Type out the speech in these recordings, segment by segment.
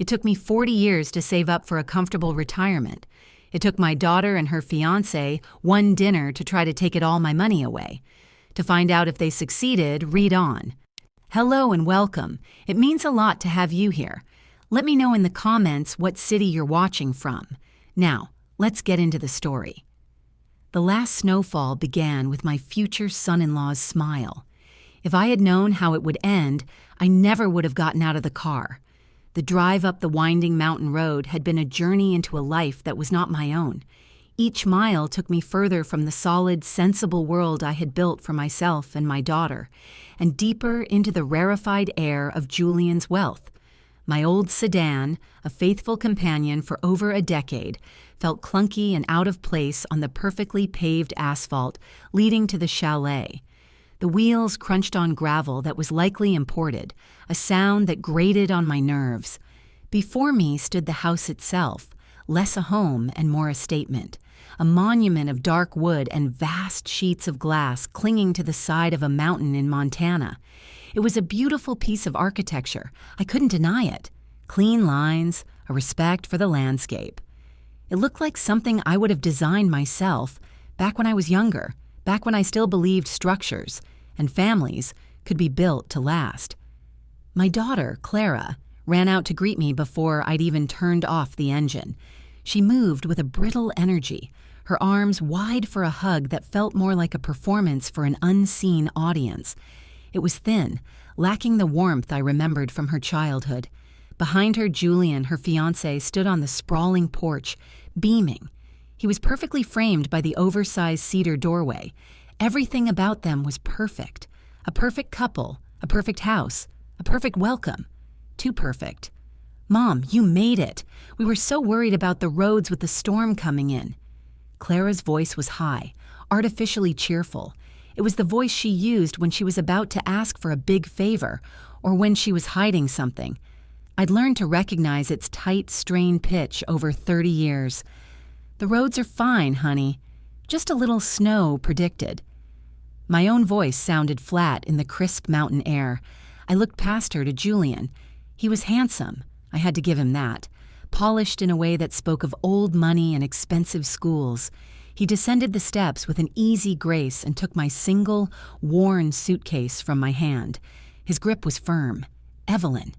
It took me 40 years to save up for a comfortable retirement. It took my daughter and her fiancé one dinner to try to take all my money away. To find out if they succeeded, read on. Hello and welcome. It means a lot to have you here. Let me know in the comments what city you're watching from. Now, let's get into the story. The last snowfall began with my future son-in-law's smile. If I had known how it would end, I never would have gotten out of the car. The drive up the winding mountain road had been a journey into a life that was not my own. Each mile took me further from the solid, sensible world I had built for myself and my daughter, and deeper into the rarefied air of Julian's wealth. My old sedan, a faithful companion for over a decade, felt clunky and out of place on the perfectly paved asphalt leading to the chalet. The wheels crunched on gravel that was likely imported, a sound that grated on my nerves. Before me stood the house itself, less a home and more a statement, a monument of dark wood and vast sheets of glass clinging to the side of a mountain in Montana. It was a beautiful piece of architecture. I couldn't deny it. Clean lines, a respect for the landscape. It looked like something I would have designed myself back when I was younger, back when I still believed structures and families could be built to last. My daughter, Clara, ran out to greet me before I'd even turned off the engine. She moved with a brittle energy, her arms wide for a hug that felt more like a performance for an unseen audience. It was thin, lacking the warmth I remembered from her childhood. Behind her, Julian, her fiancé, stood on the sprawling porch, beaming. He was perfectly framed by the oversized cedar doorway. Everything about them was perfect. A perfect couple, a perfect house, a perfect welcome. Too perfect. Mom, you made it. We were so worried about the roads with the storm coming in. Clara's voice was high, artificially cheerful. It was the voice she used when she was about to ask for a big favor, or when she was hiding something. I'd learned to recognize its tight, strained pitch over 30 years. The roads are fine, honey. Just a little snow predicted. My own voice sounded flat in the crisp mountain air. I looked past her to Julian. He was handsome. I had to give him that. Polished in a way that spoke of old money and expensive schools. He descended the steps with an easy grace and took my single, worn suitcase from my hand. His grip was firm. Evelyn,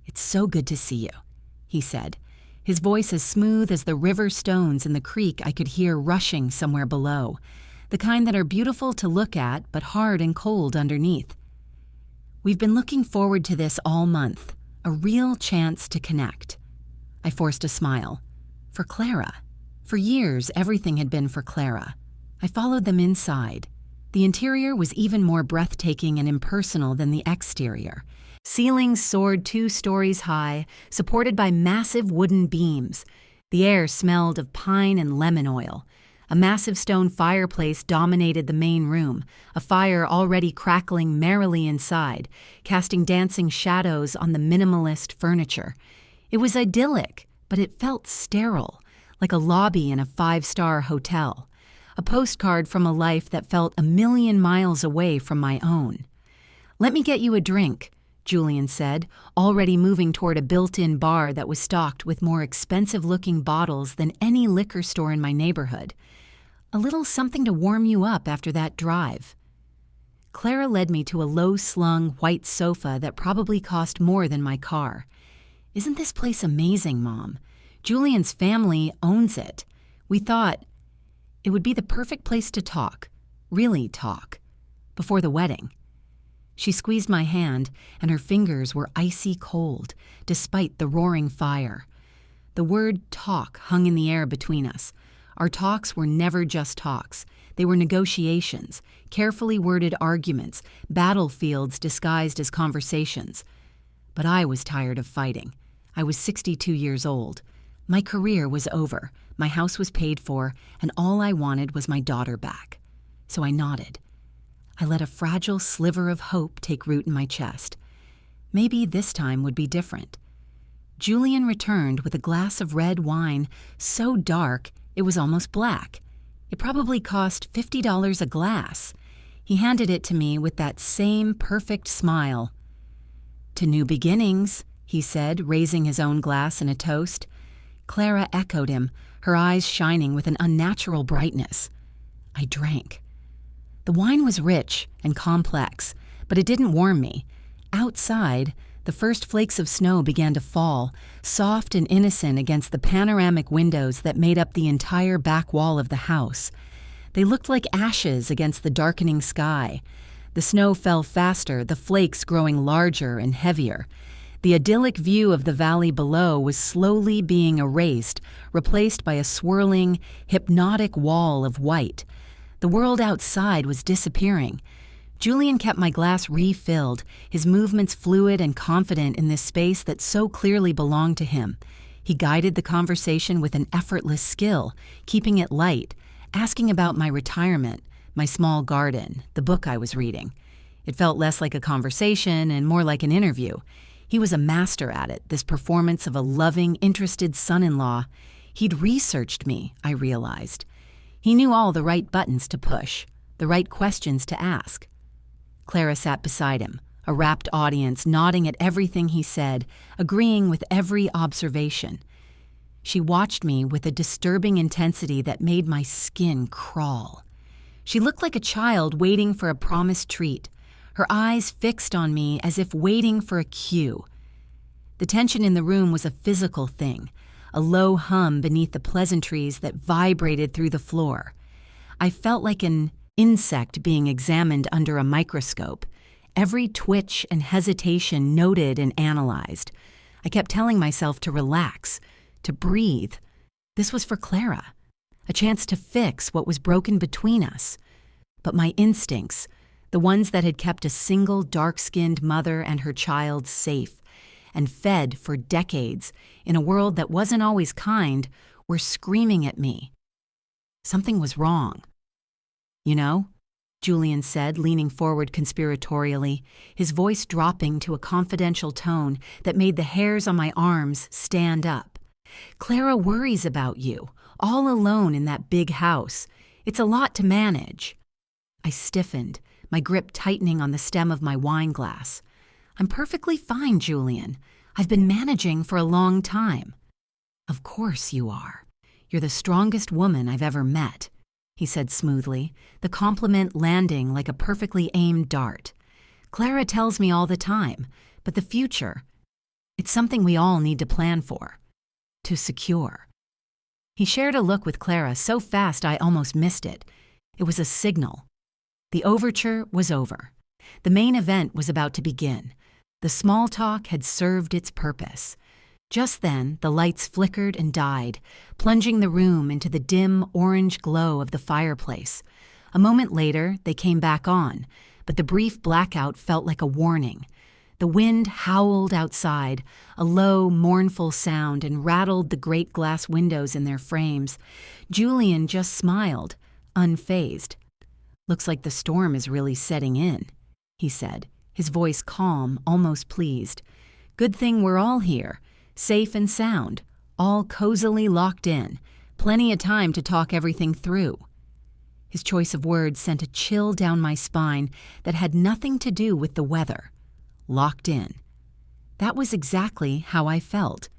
it's so good to see you, he said, his voice as smooth as the river stones in the creek I could hear rushing somewhere below, the kind that are beautiful to look at but hard and cold underneath. We've been looking forward to this all month, a real chance to connect. I forced a smile. For Clara. For years, everything had been for Clara. I followed them inside. The interior was even more breathtaking and impersonal than the exterior. Ceilings soared 2 stories high, supported by massive wooden beams. The air smelled of pine and lemon oil. A massive stone fireplace dominated the main room, a fire already crackling merrily inside, casting dancing shadows on the minimalist furniture. It was idyllic, but it felt sterile, like a lobby in a 5-star hotel. A postcard from a life that felt a million miles away from my own. "Let me get you a drink," Julian said, already moving toward a built-in bar that was stocked with more expensive-looking bottles than any liquor store in my neighborhood. "A little something to warm you up after that drive." Clara led me to a low-slung white sofa that probably cost more than my car. "Isn't this place amazing, Mom? Julian's family owns it. We thought it would be the perfect place to talk, really talk, before the wedding." She squeezed my hand, and her fingers were icy cold, despite the roaring fire. The word talk hung in the air between us. Our talks were never just talks. They were negotiations, carefully worded arguments, battlefields disguised as conversations. But I was tired of fighting. I was 62 years old. My career was over, my house was paid for, and all I wanted was my daughter back. So I nodded. I let a fragile sliver of hope take root in my chest. Maybe this time would be different. Julian returned with a glass of red wine so dark it was almost black. It probably cost $50 a glass. He handed it to me with that same perfect smile. "To new beginnings," he said, raising his own glass in a toast. Clara echoed him, her eyes shining with an unnatural brightness. I drank. The wine was rich and complex, but it didn't warm me. Outside, the first flakes of snow began to fall, soft and innocent against the panoramic windows that made up the entire back wall of the house. They looked like ashes against the darkening sky. The snow fell faster, the flakes growing larger and heavier. The idyllic view of the valley below was slowly being erased, replaced by a swirling, hypnotic wall of white. The world outside was disappearing. Julian kept my glass refilled, his movements fluid and confident in this space that so clearly belonged to him. He guided the conversation with an effortless skill, keeping it light, asking about my retirement, my small garden, the book I was reading. It felt less like a conversation and more like an interview. He was a master at it, this performance of a loving, interested son-in-law. He'd researched me, I realized. He knew all the right buttons to push, the right questions to ask. Clara sat beside him, a rapt audience nodding at everything he said, agreeing with every observation. She watched me with a disturbing intensity that made my skin crawl. She looked like a child waiting for a promised treat, her eyes fixed on me as if waiting for a cue. The tension in the room was a physical thing, a low hum beneath the pleasantries that vibrated through the floor. I felt like an insect being examined under a microscope, every twitch and hesitation noted and analyzed. I kept telling myself to relax, to breathe. This was for Clara, a chance to fix what was broken between us. But my instincts, the ones that had kept a single dark-skinned mother and her child safe and fed for decades in a world that wasn't always kind, were screaming at me. Something was wrong. You know, Julian said, leaning forward conspiratorially, his voice dropping to a confidential tone that made the hairs on my arms stand up. Clara worries about you, all alone in that big house. It's a lot to manage. I stiffened, my grip tightening on the stem of my wine glass. I'm perfectly fine, Julian. I've been managing for a long time. Of course you are. You're the strongest woman I've ever met, he said smoothly, the compliment landing like a perfectly aimed dart. Clara tells me all the time, but the future, it's something we all need to plan for, to secure. He shared a look with Clara so fast I almost missed it. It was a signal. The overture was over. The main event was about to begin. The small talk had served its purpose. Just then, the lights flickered and died, plunging the room into the dim orange glow of the fireplace. A moment later, they came back on, but the brief blackout felt like a warning. The wind howled outside, a low, mournful sound, and rattled the great glass windows in their frames. Julian just smiled, unfazed. "Looks like the storm is really setting in," he said, his voice calm, almost pleased. "Good thing we're all here. Safe and sound, all cozily locked in, plenty of time to talk everything through." His choice of words sent a chill down my spine that had nothing to do with the weather. Locked in. That was exactly how I felt.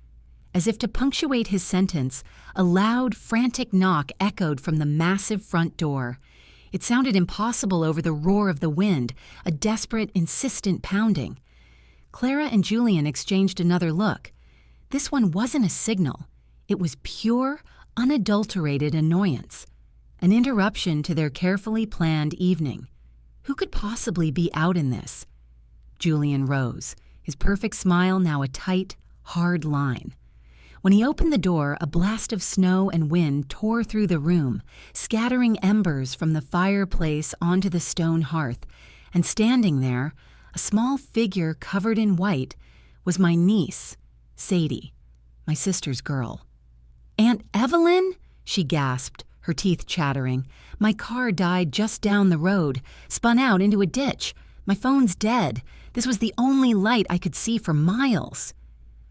As if to punctuate his sentence, a loud, frantic knock echoed from the massive front door. It sounded impossible over the roar of the wind, a desperate, insistent pounding. Clara and Julian exchanged another look. This one wasn't a signal. It was pure, unadulterated annoyance. An interruption to their carefully planned evening. Who could possibly be out in this? Julian rose, his perfect smile now a tight, hard line. When he opened the door, a blast of snow and wind tore through the room, scattering embers from the fireplace onto the stone hearth, and standing there, a small figure covered in white, was my niece, Sadie, my sister's girl. "Aunt Evelyn?" she gasped, her teeth chattering. "My car died just down the road, spun out into a ditch. My phone's dead. This was the only light I could see for miles."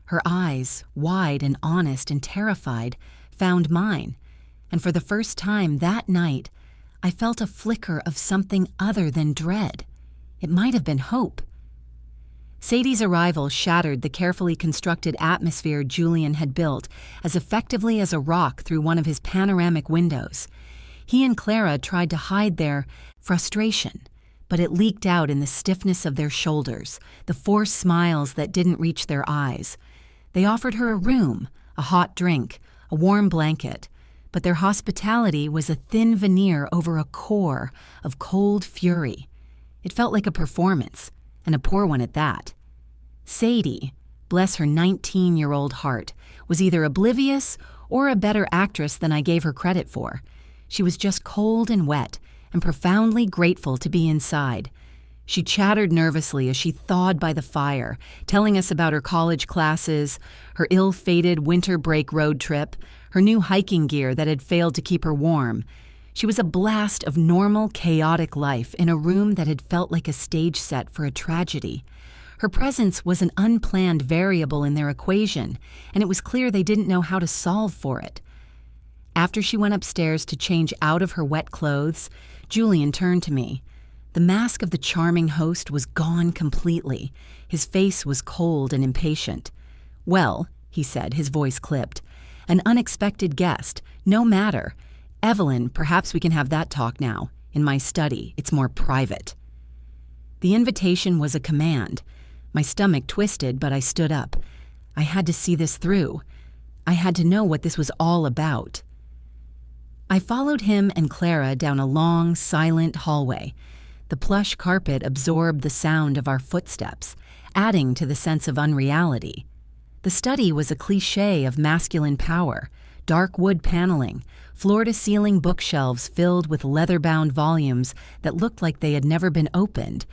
Her eyes, wide and honest and terrified, found mine, and for the first time that night, I felt a flicker of something other than dread. It might have been hope. Sadie's arrival shattered the carefully constructed atmosphere Julian had built as effectively as a rock through one of his panoramic windows. He and Clara tried to hide their frustration, but it leaked out in the stiffness of their shoulders, the forced smiles that didn't reach their eyes. They offered her a room, a hot drink, a warm blanket, but their hospitality was a thin veneer over a core of cold fury. It felt like a performance, and a poor one at that. Sadie, bless her 19-year-old heart, was either oblivious or a better actress than I gave her credit for. She was just cold and wet and profoundly grateful to be inside. She chattered nervously as she thawed by the fire, telling us about her college classes, her ill-fated winter break road trip, her new hiking gear that had failed to keep her warm. She was a blast of normal, chaotic life in a room that had felt like a stage set for a tragedy. Her presence was an unplanned variable in their equation, and it was clear they didn't know how to solve for it. After she went upstairs to change out of her wet clothes, Julian turned to me. The mask of the charming host was gone completely. His face was cold and impatient. "Well," he said, his voice clipped, "an unexpected guest. No matter. Evelyn, perhaps we can have that talk now. In my study, it's more private." The invitation was a command. My stomach twisted, but I stood up. I had to see this through. I had to know what this was all about. I followed him and Clara down a long, silent hallway. The plush carpet absorbed the sound of our footsteps, adding to the sense of unreality. The study was a cliché of masculine power: dark wood paneling, floor-to-ceiling bookshelves filled with leather-bound volumes that looked like they had never been opened,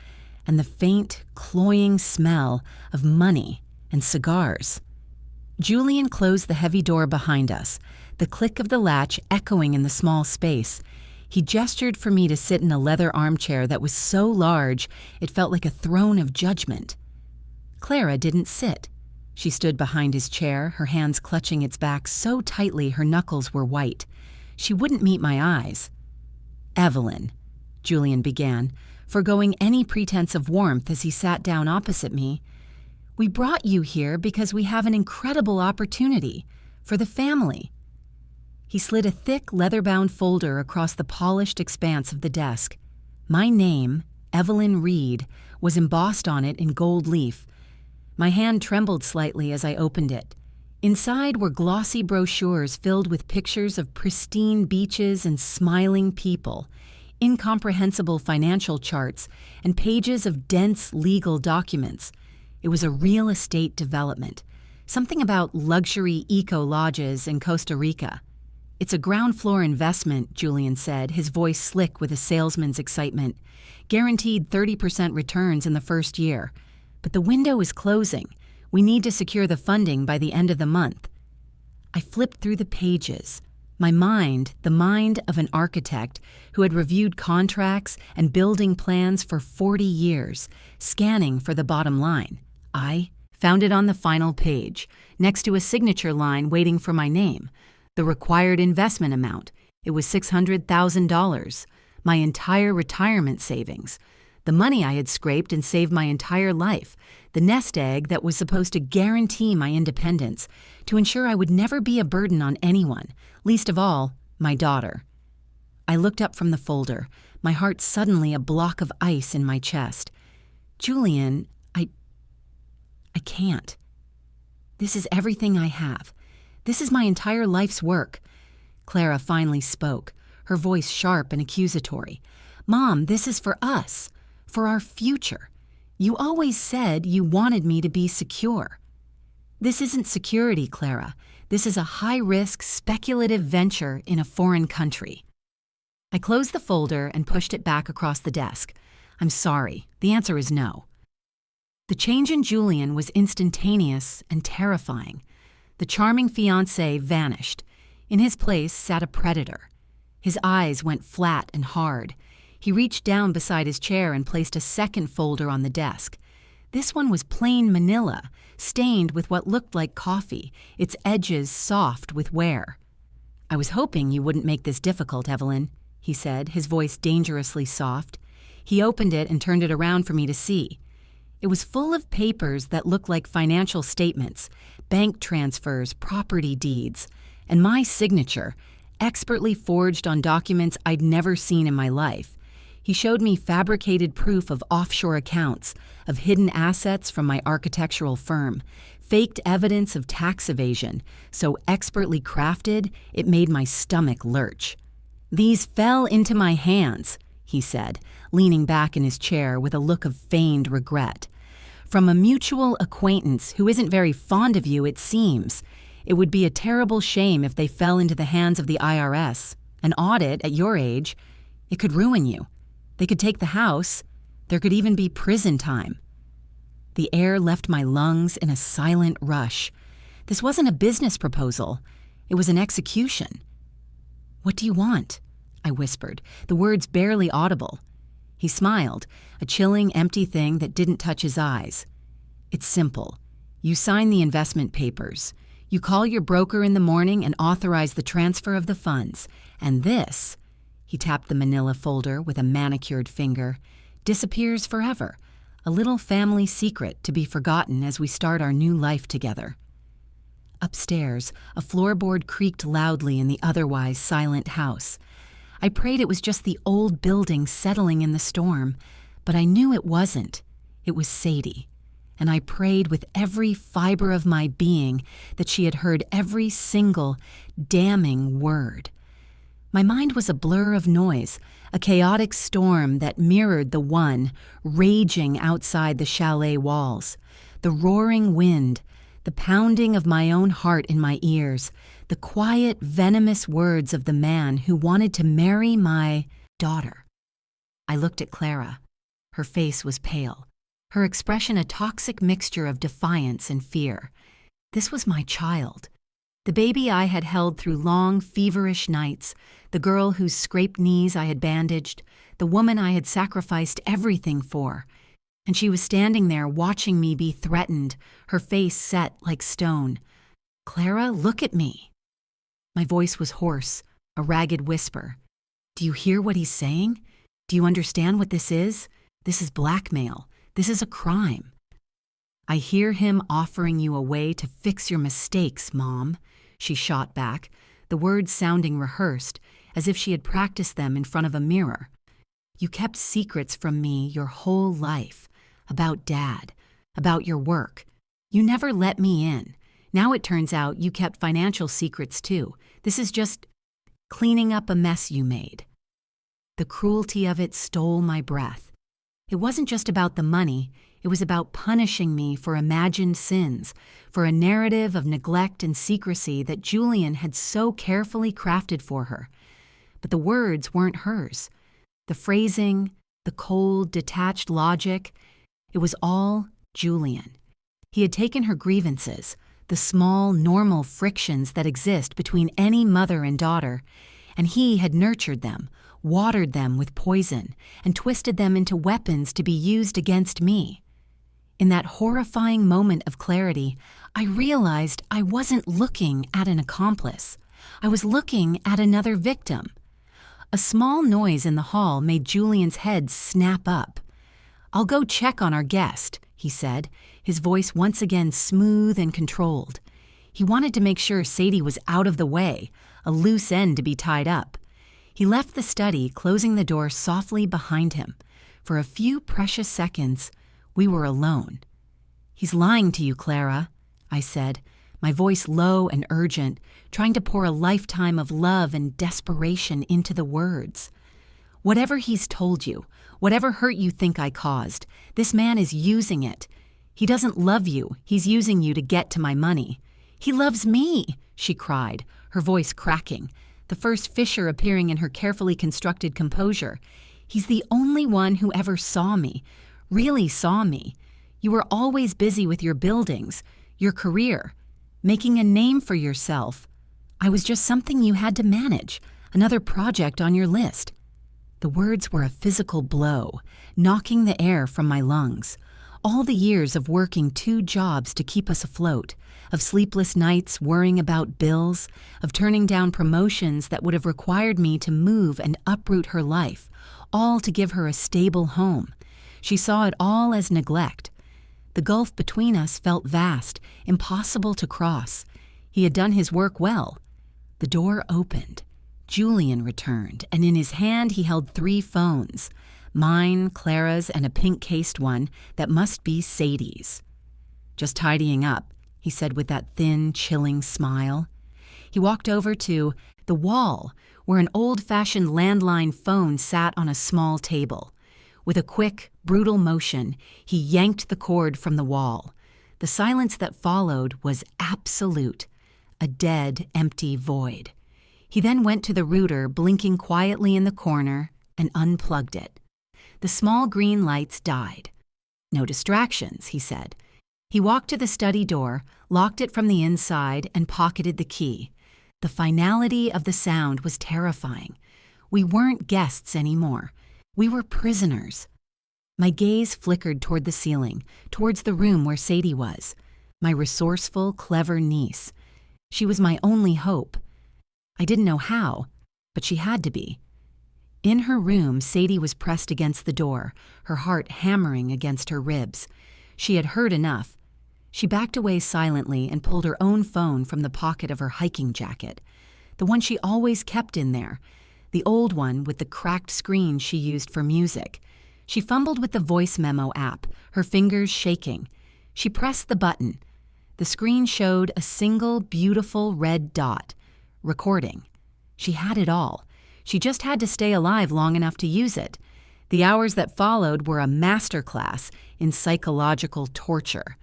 and the faint, cloying smell of money and cigars. Julian closed the heavy door behind us, the click of the latch echoing in the small space. He gestured for me to sit in a leather armchair that was so large it felt like a throne of judgment. Clara didn't sit. She stood behind his chair, her hands clutching its back so tightly her knuckles were white. She wouldn't meet my eyes. "Evelyn," Julian began, forgoing any pretense of warmth as he sat down opposite me, "we brought you here because we have an incredible opportunity for the family." He slid a thick, leather-bound folder across the polished expanse of the desk. My name, Evelyn Reed, was embossed on it in gold leaf. My hand trembled slightly as I opened it. Inside were glossy brochures filled with pictures of pristine beaches and smiling people, incomprehensible financial charts, and pages of dense legal documents. It was a real estate development, something about luxury eco-lodges in Costa Rica. "It's a ground-floor investment," Julian said, his voice slick with a salesman's excitement. "Guaranteed 30% returns in the first year. But the window is closing. We need to secure the funding by the end of the month." I flipped through the pages. My mind, the mind of an architect who had reviewed contracts and building plans for 40 years, scanning for the bottom line. I found it on the final page, next to a signature line waiting for my name. The required investment amount. It was $600,000. My entire retirement savings. The money I had scraped and saved my entire life. The nest egg that was supposed to guarantee my independence, to ensure I would never be a burden on anyone, least of all, my daughter. I looked up from the folder, my heart suddenly a block of ice in my chest. "Julian, I can't. This is everything I have. This is my entire life's work." Clara finally spoke, her voice sharp and accusatory. "Mom, this is for us, for our future. You always said you wanted me to be secure." "This isn't security, Clara. This is a high-risk, speculative venture in a foreign country." I closed the folder and pushed it back across the desk. "I'm sorry. The answer is no." The change in Julian was instantaneous and terrifying. The charming fiancé vanished. In his place sat a predator. His eyes went flat and hard. He reached down beside his chair and placed a second folder on the desk. This one was plain manila, stained with what looked like coffee, its edges soft with wear. "I was hoping you wouldn't make this difficult, Evelyn," he said, his voice dangerously soft. He opened it and turned it around for me to see. It was full of papers that looked like financial statements, bank transfers, property deeds, and my signature, expertly forged on documents I'd never seen in my life. He showed me fabricated proof of offshore accounts, of hidden assets from my architectural firm, faked evidence of tax evasion, so expertly crafted it made my stomach lurch. "These fell into my hands," he said, leaning back in his chair with a look of feigned regret. "From a mutual acquaintance who isn't very fond of you, it seems. It would be a terrible shame if they fell into the hands of the IRS. An audit, at your age, it could ruin you. They could take the house. There could even be prison time." The air left my lungs in a silent rush. This wasn't a business proposal. It was an execution. "What do you want?" I whispered, the words barely audible. He smiled, a chilling, empty thing that didn't touch his eyes. "It's simple. You sign the investment papers. You call your broker in the morning and authorize the transfer of the funds. And this," he tapped the manila folder with a manicured finger, "disappears forever. A little family secret to be forgotten as we start our new life together." Upstairs, a floorboard creaked loudly in the otherwise silent house. I prayed it was just the old building settling in the storm, but I knew it wasn't. It was Sadie, and I prayed with every fiber of my being that she had heard every single damning word. My mind was a blur of noise, a chaotic storm that mirrored the one raging outside the chalet walls, the roaring wind, the pounding of my own heart in my ears, the quiet, venomous words of the man who wanted to marry my daughter. I looked at Clara. Her face was pale, her expression a toxic mixture of defiance and fear. This was my child. The baby I had held through long, feverish nights, the girl whose scraped knees I had bandaged, the woman I had sacrificed everything for. And she was standing there watching me be threatened, her face set like stone. "Clara, look at me." My voice was hoarse, a ragged whisper. "Do you hear what he's saying? Do you understand what this is? This is blackmail. This is a crime." "I hear him offering you a way to fix your mistakes, Mom," she shot back, the words sounding rehearsed, as if she had practiced them in front of a mirror. "You kept secrets from me your whole life, about Dad, about your work. You never let me in. Now it turns out you kept financial secrets too. This is just cleaning up a mess you made." The cruelty of it stole my breath. It wasn't just about the money. It was about punishing me for imagined sins, for a narrative of neglect and secrecy that Julian had so carefully crafted for her. But the words weren't hers. The phrasing, the cold, detached logic, it was all Julian. He had taken her grievances, the small, normal frictions that exist between any mother and daughter, and he had nurtured them, watered them with poison, and twisted them into weapons to be used against me. In that horrifying moment of clarity, I realized I wasn't looking at an accomplice. I was looking at another victim. A small noise in the hall made Julian's head snap up. "I'll go check on our guest," he said, his voice once again smooth and controlled. He wanted to make sure Sadie was out of the way, a loose end to be tied up. He left the study, closing the door softly behind him. For a few precious seconds, we were alone. "He's lying to you, Clara," I said, my voice low and urgent, trying to pour a lifetime of love and desperation into the words. "Whatever he's told you, whatever hurt you think I caused, this man is using it. He doesn't love you. He's using you to get to my money." "He loves me," she cried, her voice cracking, the first fissure appearing in her carefully constructed composure. "He's the only one who ever saw me, really saw me. You were always busy with your buildings, your career, making a name for yourself. I was just something you had to manage, another project on your list." The words were a physical blow, knocking the air from my lungs. All the years of working 2 jobs to keep us afloat, of sleepless nights worrying about bills, of turning down promotions that would have required me to move and uproot her life, all to give her a stable home. She saw it all as neglect, The gulf between us felt vast, impossible to cross. He had done his work well. The door opened. Julian returned, and in his hand he held 3 phones. Mine, Clara's, and a pink-cased one that must be Sadie's. "Just tidying up," he said with that thin, chilling smile. He walked over to the wall, where an old-fashioned landline phone sat on a small table. With a quick, brutal motion, he yanked the cord from the wall. The silence that followed was absolute, a dead, empty void. He then went to the router, blinking quietly in the corner, and unplugged it. The small green lights died. "No distractions," he said. He walked to the study door, locked it from the inside, and pocketed the key. The finality of the sound was terrifying. We weren't guests anymore. We were prisoners. My gaze flickered toward the ceiling, towards the room where Sadie was, my resourceful, clever niece. She was my only hope. I didn't know how, but she had to be. In her room, Sadie was pressed against the door, her heart hammering against her ribs. She had heard enough. She backed away silently and pulled her own phone from the pocket of her hiking jacket, the one she always kept in there, the old one with the cracked screen she used for music. She fumbled with the voice memo app, her fingers shaking. She pressed the button. The screen showed a single, beautiful red dot. Recording. She had it all. She just had to stay alive long enough to use it. The hours that followed were a masterclass in psychological torture.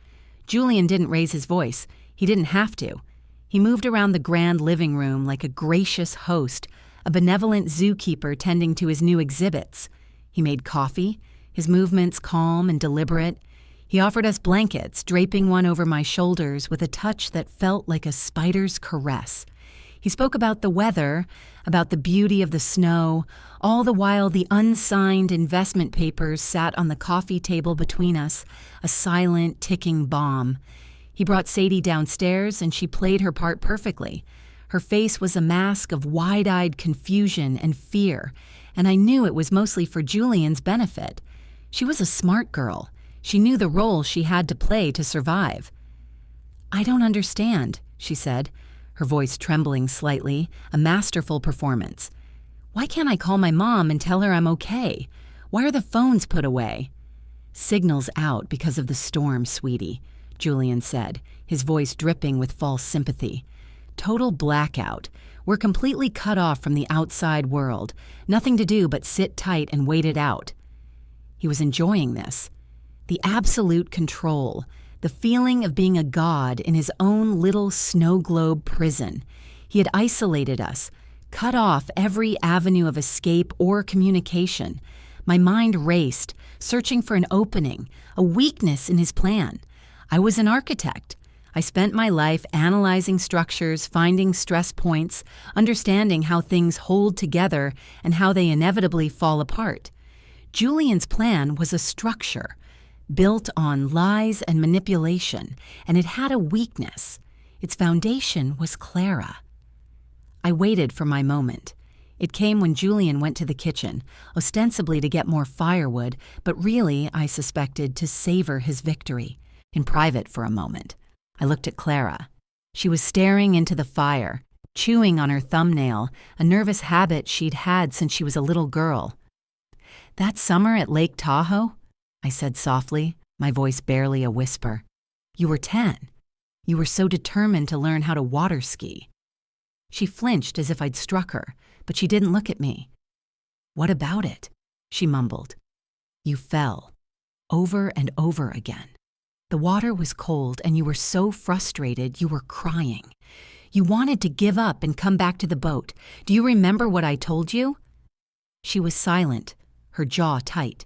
Julian didn't raise his voice. He didn't have to. He moved around the grand living room like a gracious host, a benevolent zookeeper tending to his new exhibits. He made coffee, his movements calm and deliberate. He offered us blankets, draping one over my shoulders with a touch that felt like a spider's caress. He spoke about the weather, about the beauty of the snow, all the while the unsigned investment papers sat on the coffee table between us, a silent, ticking bomb. He brought Sadie downstairs, and she played her part perfectly. Her face was a mask of wide-eyed confusion and fear, and I knew it was mostly for Julian's benefit. She was a smart girl. She knew the role she had to play to survive. "I don't understand," she said, her voice trembling slightly, a masterful performance. "Why can't I call my mom and tell her I'm okay? Why are the phones put away?" "Signal's out because of the storm, sweetie," Julian said, his voice dripping with false sympathy. "Total blackout. We're completely cut off from the outside world. Nothing to do but sit tight and wait it out." He was enjoying this. The absolute control, the feeling of being a god in his own little snow globe prison. He had isolated us, cut off every avenue of escape or communication. My mind raced, searching for an opening, a weakness in his plan. I was an architect. I spent my life analyzing structures, finding stress points, understanding how things hold together and how they inevitably fall apart. Julian's plan was a structure, built on lies and manipulation, and it had a weakness. Its foundation was Clara. I waited for my moment. It came when Julian went to the kitchen, ostensibly to get more firewood, but really, I suspected, to savor his victory. In private for a moment, I looked at Clara. She was staring into the fire, chewing on her thumbnail, a nervous habit she'd had since she was a little girl. "That summer at Lake Tahoe?" I said softly, my voice barely a whisper. "You were 10. You were so determined to learn how to water ski." She flinched as if I'd struck her, but she didn't look at me. "What about it?" she mumbled. "You fell. Over and over again. The water was cold and you were so frustrated you were crying. You wanted to give up and come back to the boat. Do you remember what I told you?" She was silent, her jaw tight.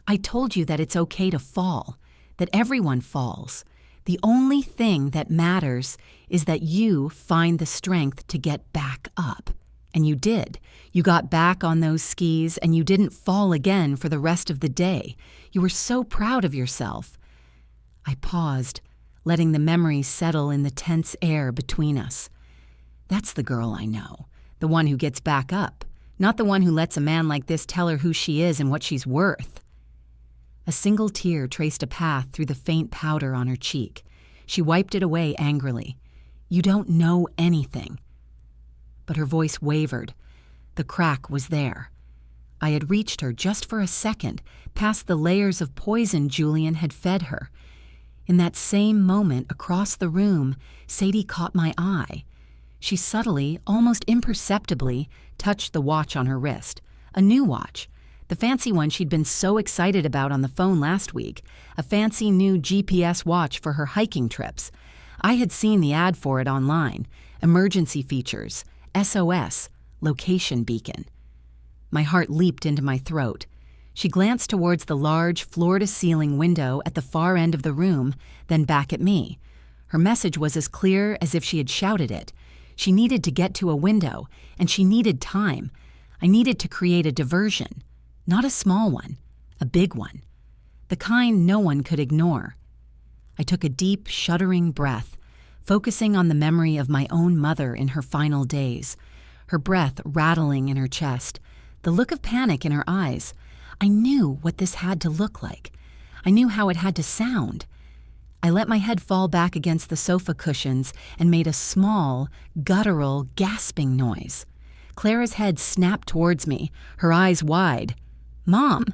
"I told you that it's okay to fall, that everyone falls. The only thing that matters is that you find the strength to get back up. And you did. You got back on those skis and you didn't fall again for the rest of the day. You were so proud of yourself." I paused, letting the memories settle in the tense air between us. That's the girl I know, the one who gets back up, not the one who lets a man like this tell her who she is and what she's worth. A single tear traced a path through the faint powder on her cheek. She wiped it away angrily. "You don't know anything." But her voice wavered. The crack was there. I had reached her just for a second, past the layers of poison Julian had fed her. In that same moment, across the room, Sadie caught my eye. She subtly, almost imperceptibly, touched the watch on her wrist. A new watch. The fancy one she'd been so excited about on the phone last week. A fancy new GPS watch for her hiking trips. I had seen the ad for it online. Emergency features. SOS. Location beacon. My heart leaped into my throat. She glanced towards the large, floor-to-ceiling window at the far end of the room, then back at me. Her message was as clear as if she had shouted it. She needed to get to a window, and she needed time. I needed to create a diversion. Not a small one, a big one. The kind no one could ignore. I took a deep, shuddering breath, focusing on the memory of my own mother in her final days, her breath rattling in her chest, the look of panic in her eyes. I knew what this had to look like. I knew how it had to sound. I let my head fall back against the sofa cushions and made a small, guttural, gasping noise. Clara's head snapped towards me, her eyes wide. "Mom!"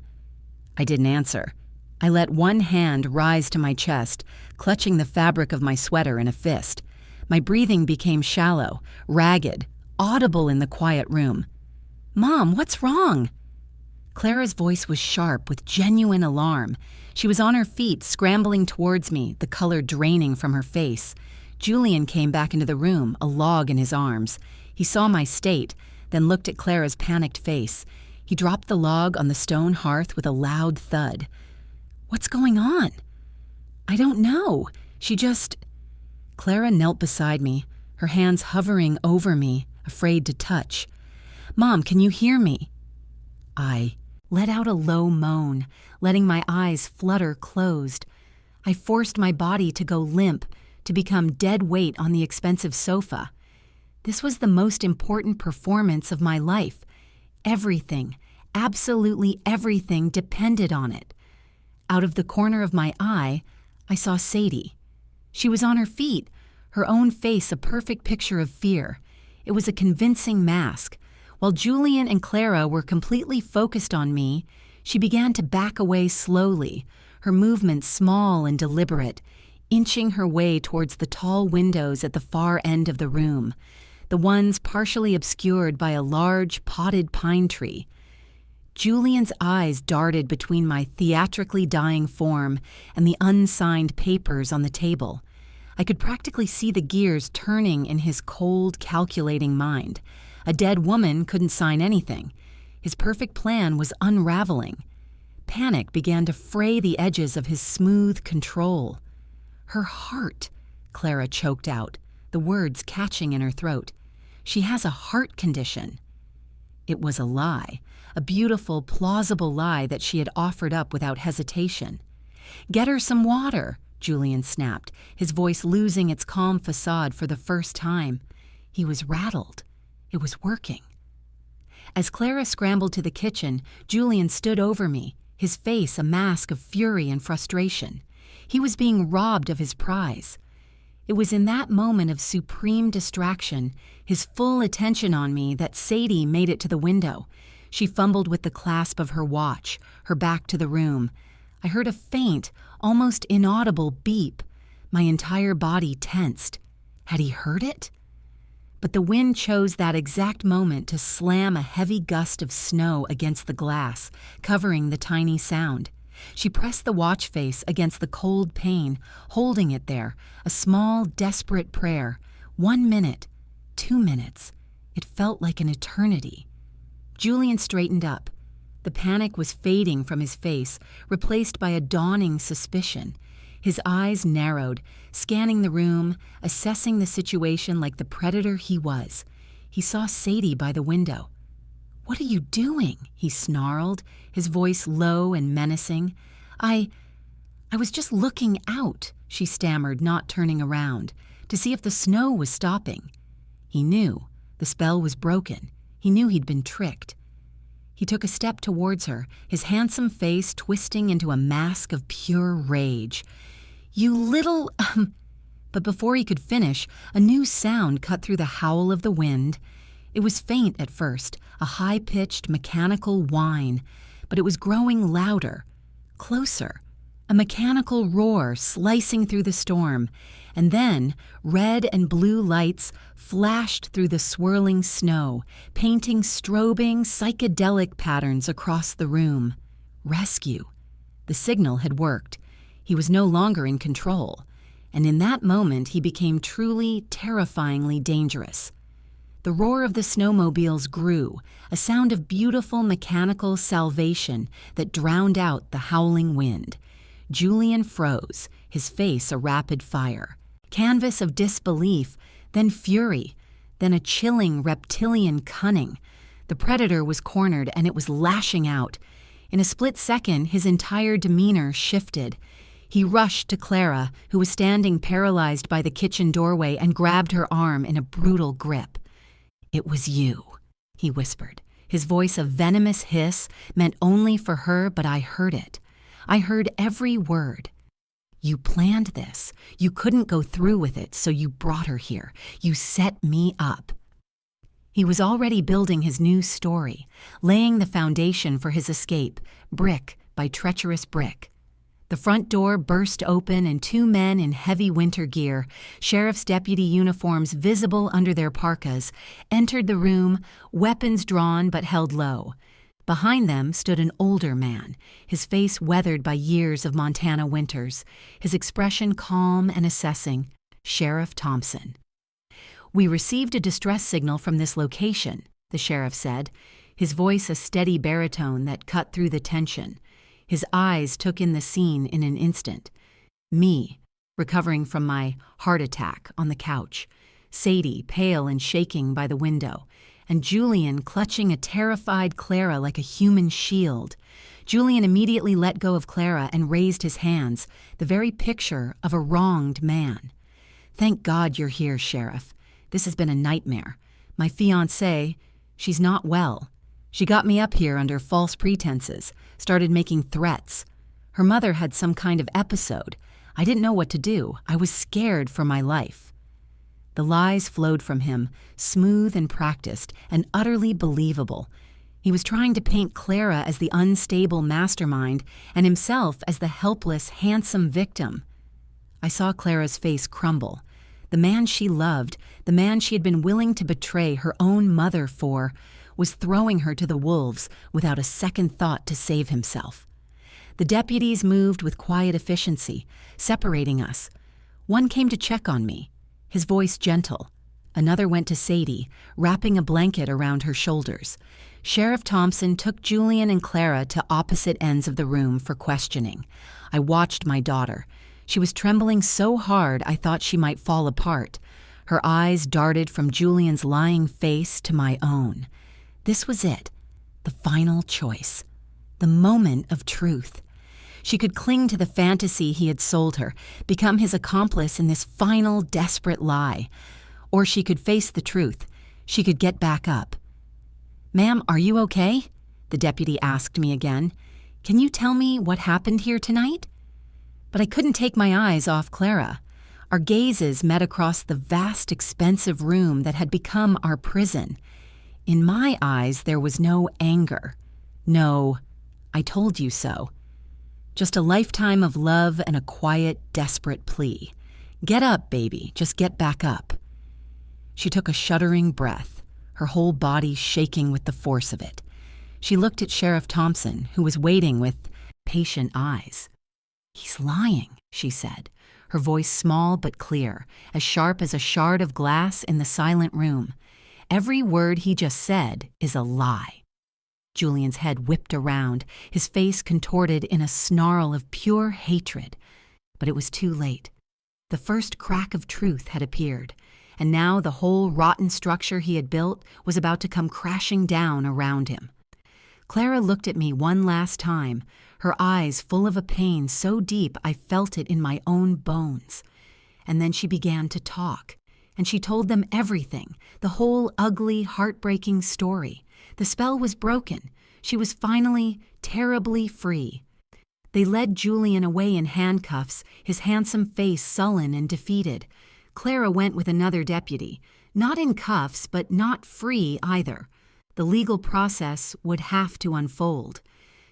I didn't answer. I let one hand rise to my chest, clutching the fabric of my sweater in a fist. My breathing became shallow, ragged, audible in the quiet room. "Mom, what's wrong?" Clara's voice was sharp with genuine alarm. She was on her feet, scrambling towards me, the color draining from her face. Julian came back into the room, a log in his arms. He saw my state, then looked at Clara's panicked face. He dropped the log on the stone hearth with a loud thud. "What's going on?" "I don't know. She just—" Clara knelt beside me, her hands hovering over me, afraid to touch. "Mom, can you hear me?" I let out a low moan, letting my eyes flutter closed. I forced my body to go limp, to become dead weight on the expensive sofa. This was the most important performance of my life. Everything, absolutely everything depended on it. Out of the corner of my eye, I saw Sadie. She was on her feet, her own face a perfect picture of fear. It was a convincing mask. While Julian and Clara were completely focused on me, she began to back away slowly, her movements small and deliberate, inching her way towards the tall windows at the far end of the room, the ones partially obscured by a large, potted pine tree. Julian's eyes darted between my theatrically dying form and the unsigned papers on the table. I could practically see the gears turning in his cold, calculating mind. A dead woman couldn't sign anything. His perfect plan was unraveling. Panic began to fray the edges of his smooth control. "Her heart," Clara choked out, the words catching in her throat. "She has a heart condition." It was a lie, a beautiful, plausible lie that she had offered up without hesitation. "Get her some water," Julian snapped, his voice losing its calm facade for the first time. He was rattled. It was working. As Clara scrambled to the kitchen, Julian stood over me, his face a mask of fury and frustration. He was being robbed of his prize. It was in that moment of supreme distraction, his full attention on me, that Sadie made it to the window. She fumbled with the clasp of her watch, her back to the room. I heard a faint, almost inaudible beep. My entire body tensed. Had he heard it? But the wind chose that exact moment to slam a heavy gust of snow against the glass, covering the tiny sound. She pressed the watch face against the cold pane, holding it there, a small, desperate prayer. 1 minute, 2 minutes. It felt like an eternity. Julian straightened up. The panic was fading from his face, replaced by a dawning suspicion. His eyes narrowed, scanning the room, assessing the situation like the predator he was. He saw Sadie by the window. "What are you doing?" he snarled, his voice low and menacing. I was just looking out," she stammered, not turning around, "to see if the snow was stopping." He knew. The spell was broken. He knew he'd been tricked. He took a step towards her, his handsome face twisting into a mask of pure rage. "You little—" But before he could finish, a new sound cut through the howl of the wind. It was faint at first, a high-pitched mechanical whine, but it was growing louder, closer, a mechanical roar slicing through the storm, and then red and blue lights flashed through the swirling snow, painting strobing, psychedelic patterns across the room. Rescue. The signal had worked. He was no longer in control, and in that moment he became truly, terrifyingly dangerous. The roar of the snowmobiles grew, a sound of beautiful mechanical salvation that drowned out the howling wind. Julian froze, his face a rapid fire. Canvas of disbelief, then fury, then a chilling reptilian cunning. The predator was cornered and it was lashing out. In a split second, his entire demeanor shifted. He rushed to Clara, who was standing paralyzed by the kitchen doorway, and grabbed her arm in a brutal grip. "It was you," he whispered, his voice a venomous hiss meant only for her, but I heard it. I heard every word. "You planned this. You couldn't go through with it, so you brought her here. You set me up." He was already building his new story, laying the foundation for his escape, brick by treacherous brick. The front door burst open and two men in heavy winter gear, sheriff's deputy uniforms visible under their parkas, entered the room, weapons drawn but held low. Behind them stood an older man, his face weathered by years of Montana winters, his expression calm and assessing, Sheriff Thompson. "We received a distress signal from this location," the sheriff said, his voice a steady baritone that cut through the tension. His eyes took in the scene in an instant. Me, recovering from my heart attack on the couch, Sadie, pale and shaking by the window, and Julian clutching a terrified Clara like a human shield. Julian immediately let go of Clara and raised his hands, the very picture of a wronged man. "Thank God you're here, Sheriff. This has been a nightmare. My fiancé, she's not well. She got me up here under false pretenses, started making threats. Her mother had some kind of episode. I didn't know what to do. I was scared for my life." The lies flowed from him, smooth and practiced, and utterly believable. He was trying to paint Clara as the unstable mastermind and himself as the helpless, handsome victim. I saw Clara's face crumble. The man she loved, the man she had been willing to betray her own mother for, was throwing her to the wolves without a second thought to save himself. The deputies moved with quiet efficiency, separating us. One came to check on me, his voice gentle. Another went to Sadie, wrapping a blanket around her shoulders. Sheriff Thompson took Julian and Clara to opposite ends of the room for questioning. I watched my daughter. She was trembling so hard I thought she might fall apart. Her eyes darted from Julian's lying face to my own. This was it, the final choice, the moment of truth. She could cling to the fantasy he had sold her, become his accomplice in this final, desperate lie. Or she could face the truth. She could get back up. "Ma'am, are you okay?" the deputy asked me again. "Can you tell me what happened here tonight?" But I couldn't take my eyes off Clara. Our gazes met across the vast, expensive room that had become our prison. In my eyes, there was no anger. No, "I told you so." Just a lifetime of love and a quiet, desperate plea. "Get up, baby. Just get back up." She took a shuddering breath, her whole body shaking with the force of it. She looked at Sheriff Thompson, who was waiting with patient eyes. "He's lying," she said, her voice small but clear, as sharp as a shard of glass in the silent room. "Every word he just said is a lie." Julian's head whipped around, his face contorted in a snarl of pure hatred. But it was too late. The first crack of truth had appeared, and now the whole rotten structure he had built was about to come crashing down around him. Clara looked at me one last time, her eyes full of a pain so deep I felt it in my own bones. And then she began to talk. And she told them everything, the whole ugly, heartbreaking story. The spell was broken. She was finally terribly free. They led Julian away in handcuffs, his handsome face sullen and defeated. Clara went with another deputy, not in cuffs, but not free either. The legal process would have to unfold.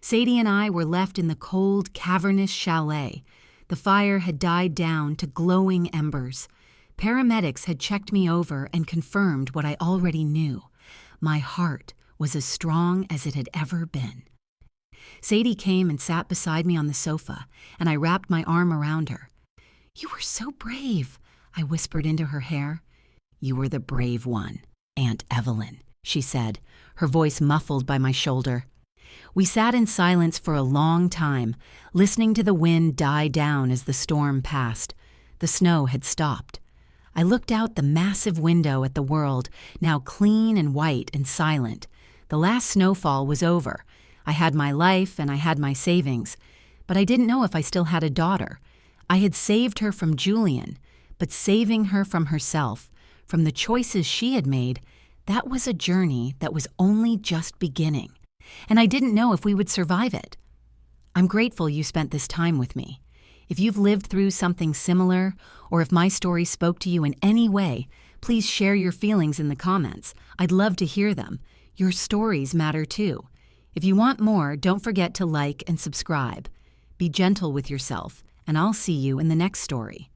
Sadie and I were left in the cold, cavernous chalet. The fire had died down to glowing embers. Paramedics had checked me over and confirmed what I already knew. My heart was as strong as it had ever been. Sadie came and sat beside me on the sofa, and I wrapped my arm around her. "You were so brave," I whispered into her hair. "You were the brave one, Aunt Evelyn," she said, her voice muffled by my shoulder. We sat in silence for a long time, listening to the wind die down as the storm passed. The snow had stopped. I looked out the massive window at the world, now clean and white and silent. The last snowfall was over. I had my life and I had my savings, but I didn't know if I still had a daughter. I had saved her from Julian, but saving her from herself, from the choices she had made, that was a journey that was only just beginning. And I didn't know if we would survive it. I'm grateful you spent this time with me. If you've lived through something similar, or if my story spoke to you in any way, please share your feelings in the comments. I'd love to hear them. Your stories matter too. If you want more, don't forget to like and subscribe. Be gentle with yourself, and I'll see you in the next story.